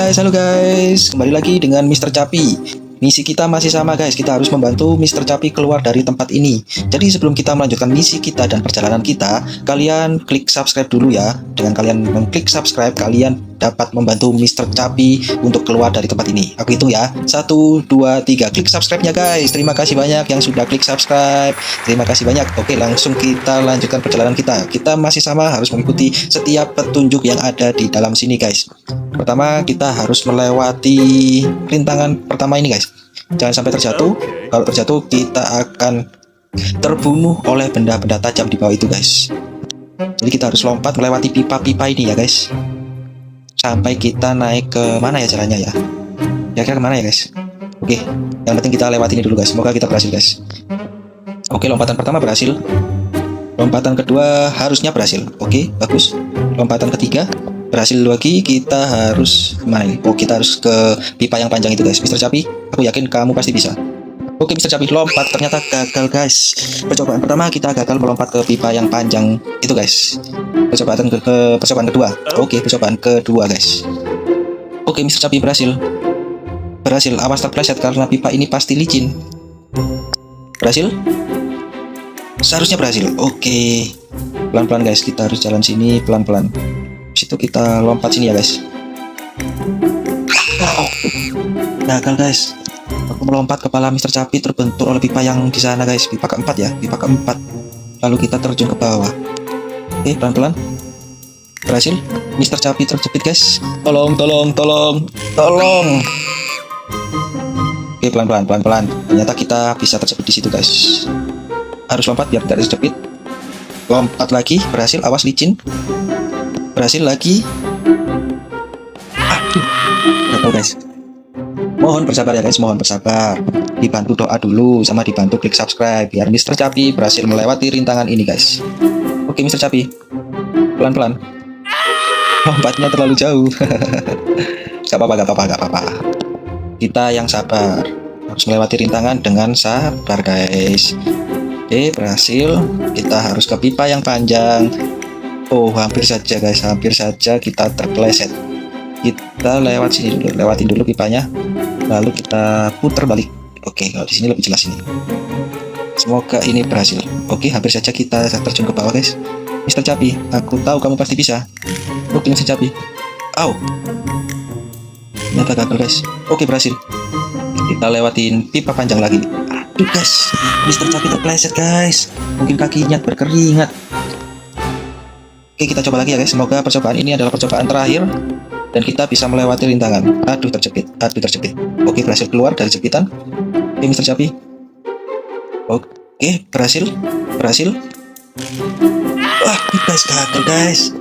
Halo guys, kembali lagi dengan Mr. Capi. Misi kita masih sama guys, kita harus membantu Mr. Capi keluar dari tempat ini. Jadi sebelum kita melanjutkan misi kita dan perjalanan kita, kalian klik subscribe dulu ya. Dengan kalian mengklik subscribe, kalian dapat membantu Mr. Capi untuk keluar dari tempat ini. Aku hitung ya, 1, 2, 3, klik subscribe-nya guys. Terima kasih banyak yang sudah klik subscribe. Terima kasih banyak. Oke, langsung kita lanjutkan perjalanan kita. Kita masih sama, harus mengikuti setiap petunjuk yang ada di dalam sini guys. Pertama, kita harus melewati rintangan pertama ini guys. Jangan sampai terjatuh. Kalau terjatuh, kita akan terbunuh oleh benda-benda tajam di bawah itu guys. Jadi kita harus lompat melewati pipa-pipa ini ya guys, sampai kita naik ke mana ya jalannya ya. Kira-kira kemana ya guys? Oke, yang penting kita lewati ini dulu guys. Semoga kita berhasil guys. Oke, lompatan pertama berhasil. Lompatan kedua harusnya berhasil. Oke, bagus. Lompatan ketiga berhasil lagi. Kita harus kemana ini? Oh, kita harus ke pipa yang panjang itu guys. Mr. Capi, aku yakin kamu pasti bisa. Oke, Mr. Capi lompat, ternyata gagal guys. Percobaan pertama kita gagal melompat ke pipa yang panjang itu guys. Percobaan percobaan kedua. Oke, percobaan kedua guys. Oke, Mr. Capi berhasil. Berhasil, awas terpleset karena pipa ini pasti licin. Berhasil? Seharusnya berhasil. Oke. Pelan-pelan guys, kita harus jalan sini pelan-pelan. Situ kita lompat sini ya guys. Gagal guys. Aku melompat, kepala Mr. Capi terbentur oleh pipa yang di sana guys. Pipa keempat ya, pipa keempat. Lalu kita terjun ke bawah. Oke, pelan-pelan. Berhasil. Mr. Capi terjepit guys. Tolong. Oke, pelan-pelan. Ternyata kita bisa terjepit di situ guys. Harus lompat biar tidak terjepit. Lompat lagi, berhasil. Awas licin. Berhasil lagi. Aduh, gagal guys. Mohon bersabar ya guys, mohon bersabar. Dibantu doa dulu sama dibantu klik subscribe biar Mr. Capi berhasil melewati rintangan ini guys. Oke, Mr. Capi, pelan-pelan. Lompatnya terlalu jauh. Gak apa-apa. Kita yang sabar, harus melewati rintangan dengan sabar guys. Oke, berhasil. Kita harus ke pipa yang panjang. Oh, hampir saja guys, hampir saja kita terpeleset. Kita lewat sini dulu, lewatin dulu pipanya, lalu kita putar balik. Oke, kalau di sini lebih jelas ini. Semoga ini berhasil. Oke, hampir saja kita terjun ke bawah guys. Mr. Capi, aku tahu kamu pasti bisa. Oke, Mr. Capi. Au. Ternyata gagal guys. Oke, berhasil. Kita lewatin pipa panjang lagi. Aduh guys, Mr. Capi terpeleset guys. Mungkin kakinya berkeringat. Oke, kita coba lagi ya guys. Semoga percobaan ini adalah percobaan terakhir dan kita bisa melewati rintangan. Aduh, terjepit. Oke, berhasil keluar dari jepitan. Oke, Mr. Capi. Oke, berhasil. Wah, guys, gagal guys.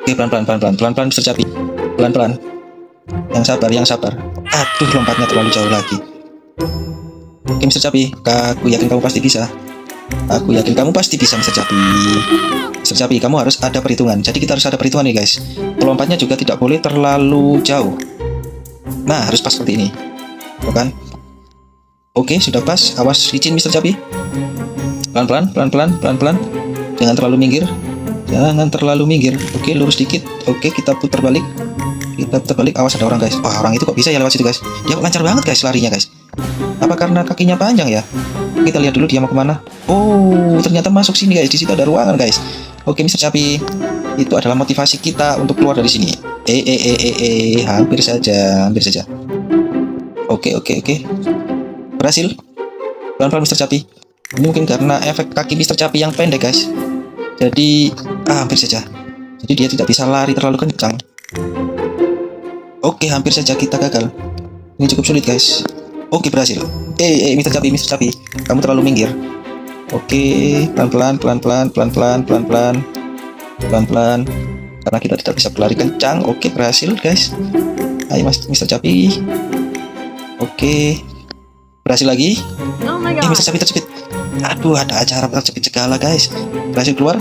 Oke, pelan-pelan, Mr. Capi. Pelan-pelan. Yang sabar. Aduh, lompatnya terlalu jauh lagi. Oke, Mr. Capi, aku yakin kamu pasti bisa. Mr. Capi. Mr. Capi, kamu harus ada perhitungan. Jadi kita harus ada perhitungan nih guys. Lompatnya juga tidak boleh terlalu jauh. Nah, harus pas seperti ini. Bukan? Oke, sudah pas. Awas licin Mr. Capi. Pelan-pelan. Jangan terlalu minggir. Oke, lurus dikit. Oke, kita putar balik. Awas ada orang guys. Wah, orang itu kok bisa ya lewat situ guys. Dia lancar banget guys larinya guys. Apa karena kakinya panjang ya? Kita lihat dulu dia mau kemana. Oh, ternyata masuk sini guys. Di situ ada ruangan guys. Oke, Mr. Capi, itu adalah motivasi kita untuk keluar dari sini. Hampir saja. Oke. Berhasil. Pelan-pelan Mr. Capi. Ini mungkin karena efek kaki Mr. Capi yang pendek guys. Jadi hampir saja. Jadi dia tidak bisa lari terlalu kencang. Oke, hampir saja kita gagal. Ini cukup sulit guys. Oke, berhasil. Mr. Capi, kamu terlalu minggir. Oke, pelan-pelan. Karena kita tidak bisa berlari kencang. Oke, berhasil guys. Ayo Mr. Capi. Oke, berhasil lagi. Oh my god. Mr. Capi terjepit. Aduh, ada acara terjepit segala guys. Berhasil keluar.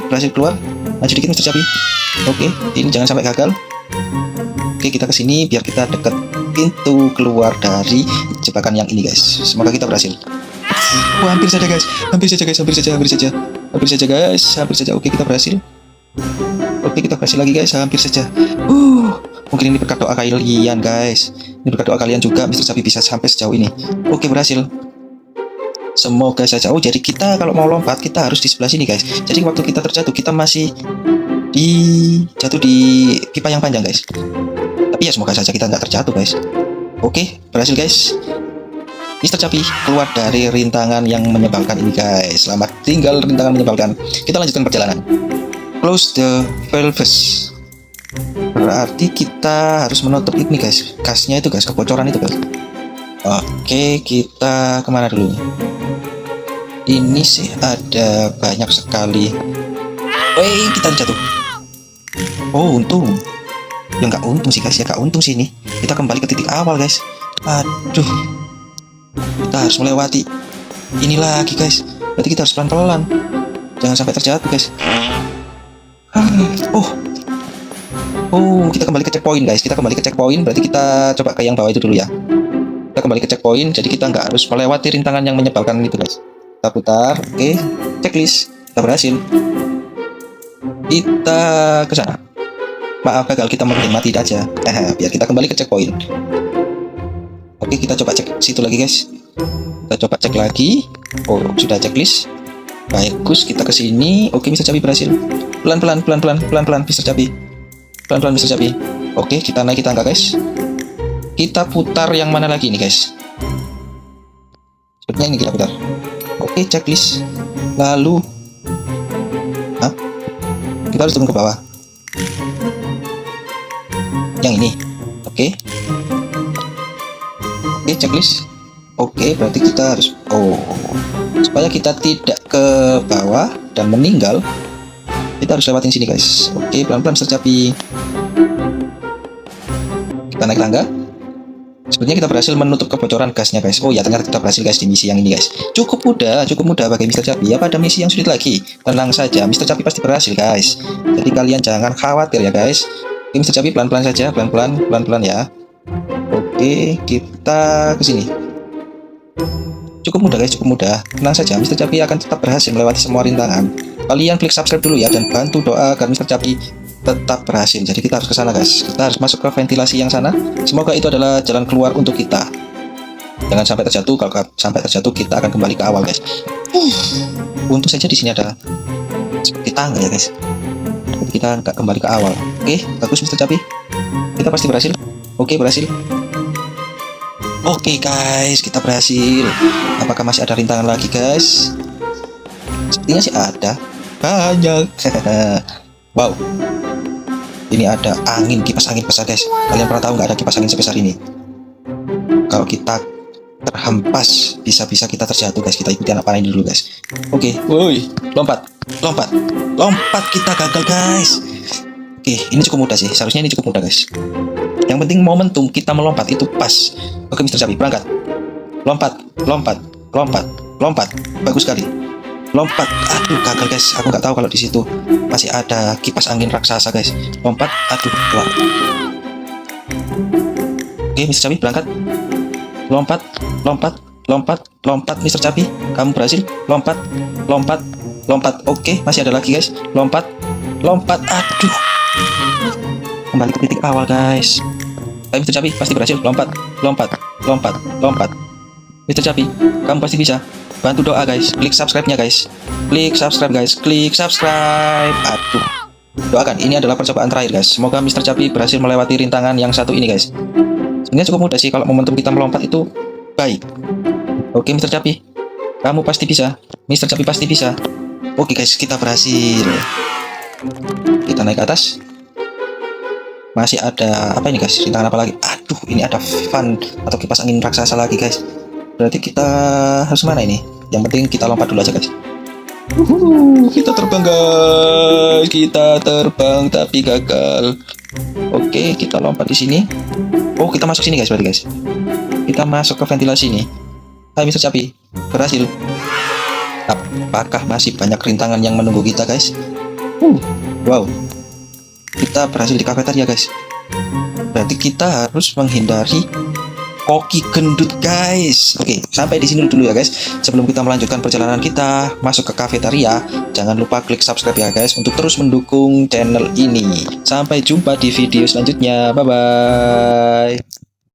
Maju dikit Mr. Capi. Oke, ini jangan sampai gagal. Oke, kita kesini biar kita dekat pintu keluar dari jebakan yang ini guys. Semoga kita berhasil. Wah, hampir saja guys. Oke, kita berhasil. Oke, kita berhasil lagi guys. Hampir saja. Mungkin ini berkat doa kalian guys. Ini berkat doa kalian juga Mr. Capi bisa sampai sejauh ini. Oke, berhasil. Semoga saja. Oh, jadi kita kalau mau lompat kita harus di sebelah sini guys. Jadi waktu kita terjatuh kita masih jatuh di pipa yang panjang guys. Tapi ya semoga saja kita nggak terjatuh guys. Oke, berhasil guys. Mr. Capi keluar dari rintangan yang menyebalkan ini guys. Selamat tinggal rintangan menyebalkan. Kita lanjutkan perjalanan. Close the valves. Berarti kita harus menutup ini guys. Gasnya itu guys, kebocoran itu guys. Oke, kita kemana dulu? Ini sih ada banyak sekali. Woi, kita jatuh. Oh, untung. Ya nggak untung sih guys, ya nggak untung sih ini. Kita kembali ke titik awal guys. Aduh. Kita harus melewati ini lagi guys. Berarti kita harus pelan-pelan. Jangan sampai terjatuh guys. Kita kembali ke checkpoint guys. Kita kembali ke checkpoint. Berarti kita coba ke yang bawah itu dulu ya. Kita kembali ke checkpoint. Jadi kita nggak harus melewati rintangan yang menyebalkan itu guys. Kita putar. Oke, checklist. Kita berhasil. Kita ke sana. Maaf gagal, kita mati aja. Biar kita kembali ke checkpoint. Oke, kita coba cek situ lagi guys. Kita coba cek lagi. Oh, sudah checklist. Bagus, kita ke sini. Oke, Mr. Capi berhasil. Pelan-pelan Mr. Capi. Pelan-pelan Mr. Capi. Oke, kita naik tangga guys. Kita putar yang mana lagi nih guys? Sepertinya ini kita putar. Oke, checklist. Lalu kita harus turun ke bawah. Yang ini. Oke, checklist. Oke, berarti kita harus supaya kita tidak ke bawah dan meninggal, kita harus lewatin sini guys. Oke, pelan-pelan Mr. Capi. Kita naik tangga. Sebenarnya kita berhasil menutup kebocoran gasnya guys. Oh ya, ternyata kita berhasil guys di misi yang ini guys. Cukup mudah bagi Mr. Capi. Apa ada misi yang sulit lagi? Tenang saja, Mr. Capi pasti berhasil guys. Jadi kalian jangan khawatir ya guys. Oke, Mr. Capi pelan-pelan saja, pelan-pelan ya. Oke, kita ke sini. Cukup mudah guys, cukup mudah. Tenang saja, Mr. Capi akan tetap berhasil melewati semua rintangan. Kalian klik subscribe dulu ya dan bantu doa agar Mr. Capi tetap berhasil. Jadi kita harus ke sana guys. Kita harus masuk ke ventilasi yang sana. Semoga itu adalah jalan keluar untuk kita. Jangan sampai terjatuh. Kalau sampai terjatuh kita akan kembali ke awal guys. Untung saja di sini ada seperti tangga ya guys. Jadi kita nggak kembali ke awal. Oke, bagus Mr. Capi. Kita pasti berhasil. Oke, berhasil. Oke guys, kita berhasil. Apakah masih ada rintangan lagi guys? Sepertinya sih ada. Banyak. Wow. Ini ada angin, kipas angin besar guys. Kalian pernah tahu nggak ada kipas angin sebesar ini? Kalau kita terhempas, bisa-bisa kita terjatuh guys. Kita ikuti anak panah ini dulu guys. Oke, woi, lompat. Kita gagal guys. Oke, ini cukup mudah sih. Seharusnya ini cukup mudah guys. Yang penting momentum kita melompat itu pas. Oke, Mr. Capi berangkat. Lompat. Bagus sekali. Lompat. Aduh, gagal guys. Aku nggak tahu kalau di situ masih ada kipas angin raksasa guys. Lompat. Aduh, wah. Oke, Mr. Capi berangkat. Lompat. Mr. Capi, kamu berhasil. Lompat. Oke, masih ada lagi guys. Lompat. Aduh. Kembali ke titik awal guys. Tapi Mr. Capi pasti berhasil. Lompat. Mr. Capi, kamu pasti bisa. Bantu doa guys. Klik subscribe-nya guys. Klik subscribe. Aduh. Doakan, ini adalah percobaan terakhir guys. Semoga Mr. Capi berhasil melewati rintangan yang satu ini guys. Sebenarnya cukup mudah sih kalau momentum kita melompat itu baik. Oke, Mr. Capi, kamu pasti bisa. Mr. Capi pasti bisa. Oke guys, kita berhasil. Kita naik ke atas. Masih ada apa ini guys? Rintangan apa lagi? Aduh, ini ada fan atau kipas angin raksasa lagi guys. Berarti kita harus mana ini? Yang penting kita lompat dulu aja guys. Kita terbang guys. Kita terbang tapi gagal. Oke, kita lompat di sini. Oh, kita masuk sini guys berarti guys. Kita masuk ke ventilasi ini. Hai Mr. Capi, berhasil. Apakah masih banyak rintangan yang menunggu kita guys? Wow. Kita berhasil di kafeteria guys. Berarti kita harus menghindari koki gendut guys. Oke, sampai di sini dulu ya guys. Sebelum kita melanjutkan perjalanan kita masuk ke kafetaria, jangan lupa klik subscribe ya guys untuk terus mendukung channel ini. Sampai jumpa di video selanjutnya. Bye bye.